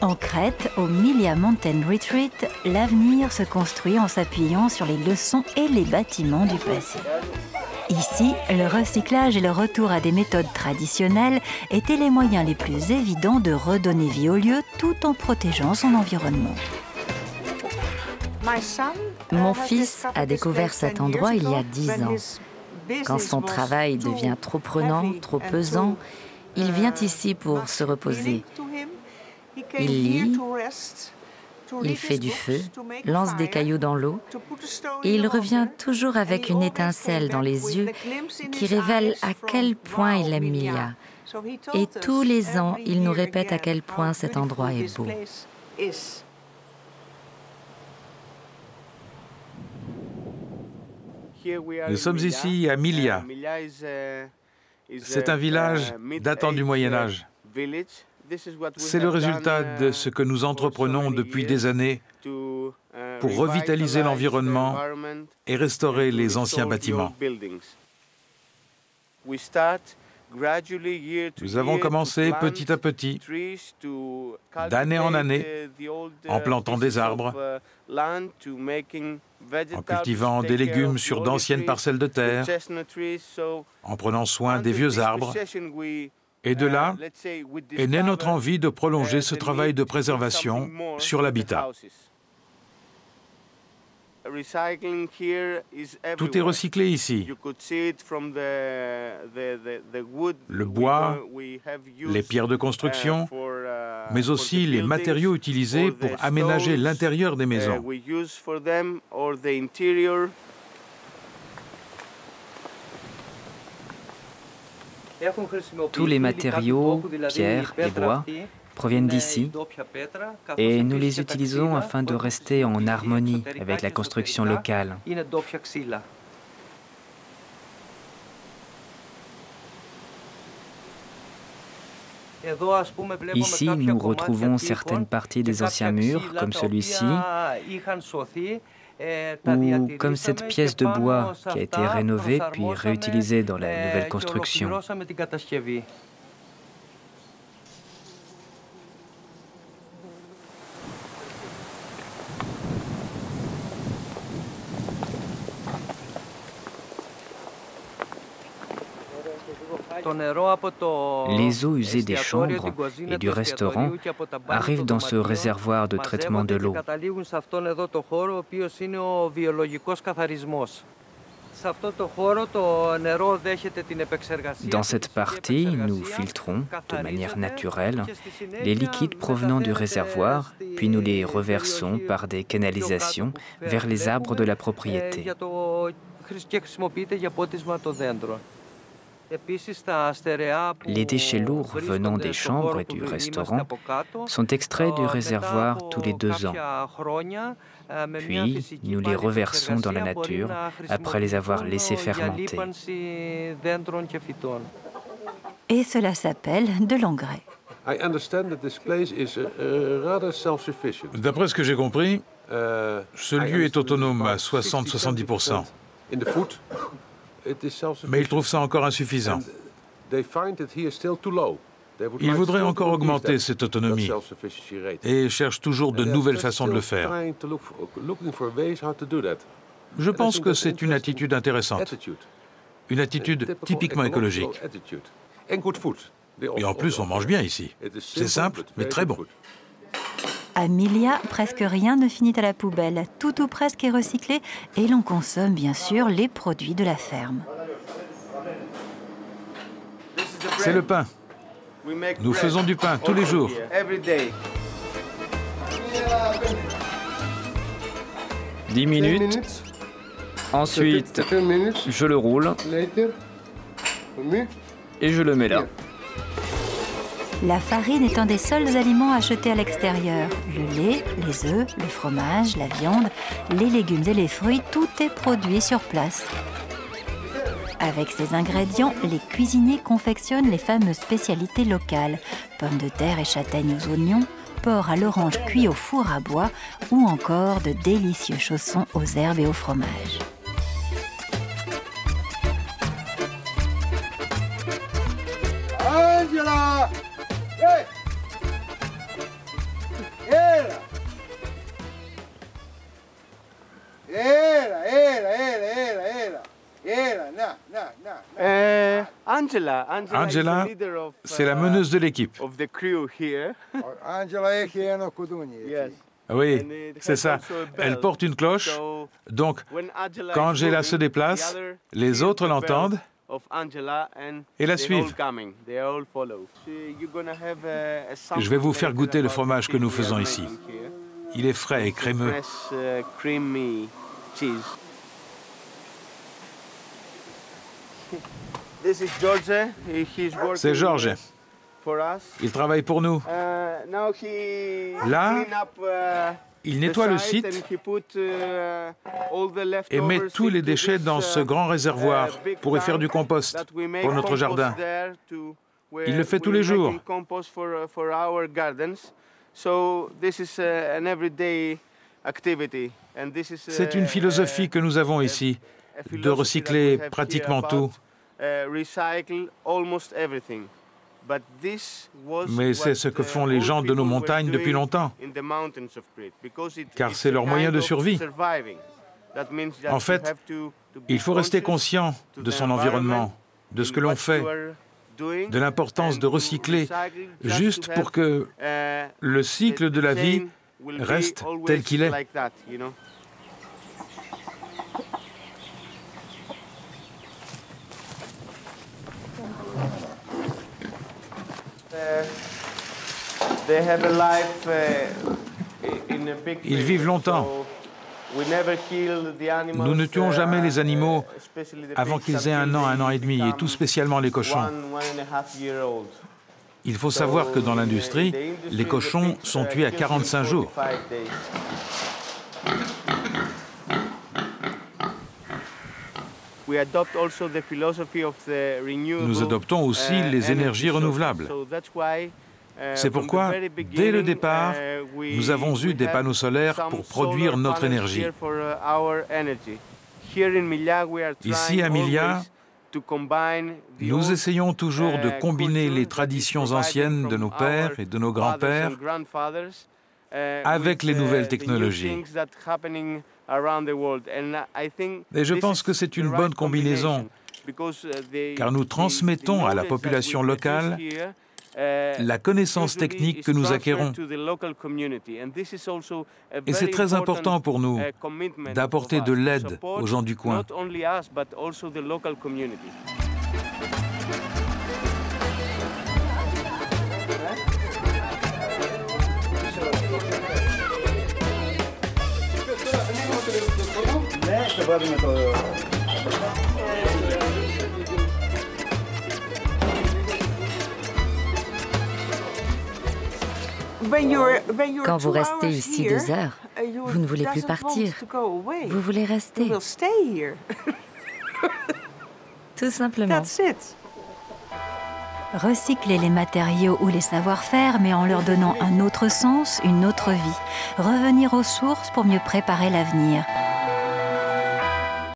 En Crète, au Milia Mountain Retreat, l'avenir se construit en s'appuyant sur les leçons et les bâtiments du passé. Ici, le recyclage et le retour à des méthodes traditionnelles étaient les moyens les plus évidents de redonner vie au lieu tout en protégeant son environnement. Mon fils a découvert cet endroit il y a 10 ans. Quand son travail devient trop prenant, trop pesant, il vient ici pour se reposer. Il lit, il fait du feu, lance des cailloux dans l'eau et il revient toujours avec une étincelle dans les yeux qui révèle à quel point il aime Milia. Et tous les ans, il nous répète à quel point cet endroit est beau. Nous sommes ici à Milia. C'est un village datant du Moyen Âge. C'est le résultat de ce que nous entreprenons depuis des années pour revitaliser l'environnement et restaurer les anciens bâtiments. Nous avons commencé petit à petit, d'année en année, en plantant des arbres, en cultivant des légumes sur d'anciennes parcelles de terre, en prenant soin des vieux arbres. Et de là est née notre envie de prolonger ce travail de préservation sur l'habitat. Tout est recyclé ici. Le bois, les pierres de construction, mais aussi les matériaux utilisés pour aménager l'intérieur des maisons. Tous les matériaux, pierres et bois, proviennent d'ici et nous les utilisons afin de rester en harmonie avec la construction locale. Ici, nous retrouvons certaines parties des anciens murs, comme celui-ci, ou comme cette pièce de bois qui a été rénovée puis réutilisée dans la nouvelle construction. Les eaux usées des chambres et du restaurant arrivent dans ce réservoir de traitement de l'eau. Dans cette partie, nous filtrons de manière naturelle les liquides provenant du réservoir, puis nous les reversons par des canalisations vers les arbres de la propriété. Les déchets lourds venant des chambres et du restaurant sont extraits du réservoir tous les 2 ans. Puis, nous les reversons dans la nature après les avoir laissés fermenter. Et cela s'appelle de l'engrais. D'après ce que j'ai compris, ce lieu est autonome à 60-70%. Mais ils trouvent ça encore insuffisant. Ils voudraient encore augmenter cette autonomie et cherchent toujours de nouvelles façons de le faire. Je pense que c'est une attitude intéressante, une attitude typiquement écologique. Et en plus, on mange bien ici. C'est simple, mais très bon. À Milia, presque rien ne finit à la poubelle. Tout ou presque est recyclé et l'on consomme bien sûr les produits de la ferme. C'est le pain. Nous faisons du pain tous les jours. 10 minutes. Ensuite, je le roule et je le mets là. La farine est un des seuls aliments achetés à l'extérieur. Le lait, les œufs, le fromage, la viande, les légumes et les fruits, tout est produit sur place. Avec ces ingrédients, les cuisiniers confectionnent les fameuses spécialités locales, pommes de terre et châtaignes aux oignons, porc à l'orange cuit au four à bois ou encore de délicieux chaussons aux herbes et au fromage. Angela! Hey! Angela, c'est la meneuse de l'équipe. Oui, c'est ça. Elle porte une cloche, donc quand Angela se déplace, les autres l'entendent et la suivent. Je vais vous faire goûter le fromage que nous faisons ici. Il est frais et crémeux. C'est George. Il travaille pour nous. Là, il nettoie le site et met tous les déchets dans ce grand réservoir pour y faire du compost pour notre jardin. Il le fait tous les jours. C'est une philosophie que nous avons ici, de recycler pratiquement tout. Mais c'est ce que font les gens de nos montagnes depuis longtemps, car c'est leur moyen de survie. En fait, il faut rester conscient de son environnement, de ce que l'on fait, de l'importance de recycler, juste pour que le cycle de la vie reste tel qu'il est. Ils vivent longtemps. Nous ne tuons jamais les animaux avant qu'ils aient 1 an et demi, et tout spécialement les cochons. Il faut savoir que dans l'industrie, les cochons sont tués à 45 jours. Nous adoptons aussi les énergies renouvelables. C'est pourquoi, dès le départ, nous avons eu des panneaux solaires pour produire notre énergie. Ici, à Milia, nous essayons toujours de combiner les traditions anciennes de nos pères et de nos grands-pères avec les nouvelles technologies. Et je pense que c'est une bonne combinaison, car nous transmettons à la population locale la connaissance technique que nous acquérons. Et c'est très important pour nous d'apporter de l'aide aux gens du coin. Quand vous restez ici 2 heures, vous ne voulez plus partir. Vous voulez rester. Tout simplement. Recycler les matériaux ou les savoir-faire, mais en leur donnant un autre sens, une autre vie. Revenir aux sources pour mieux préparer l'avenir.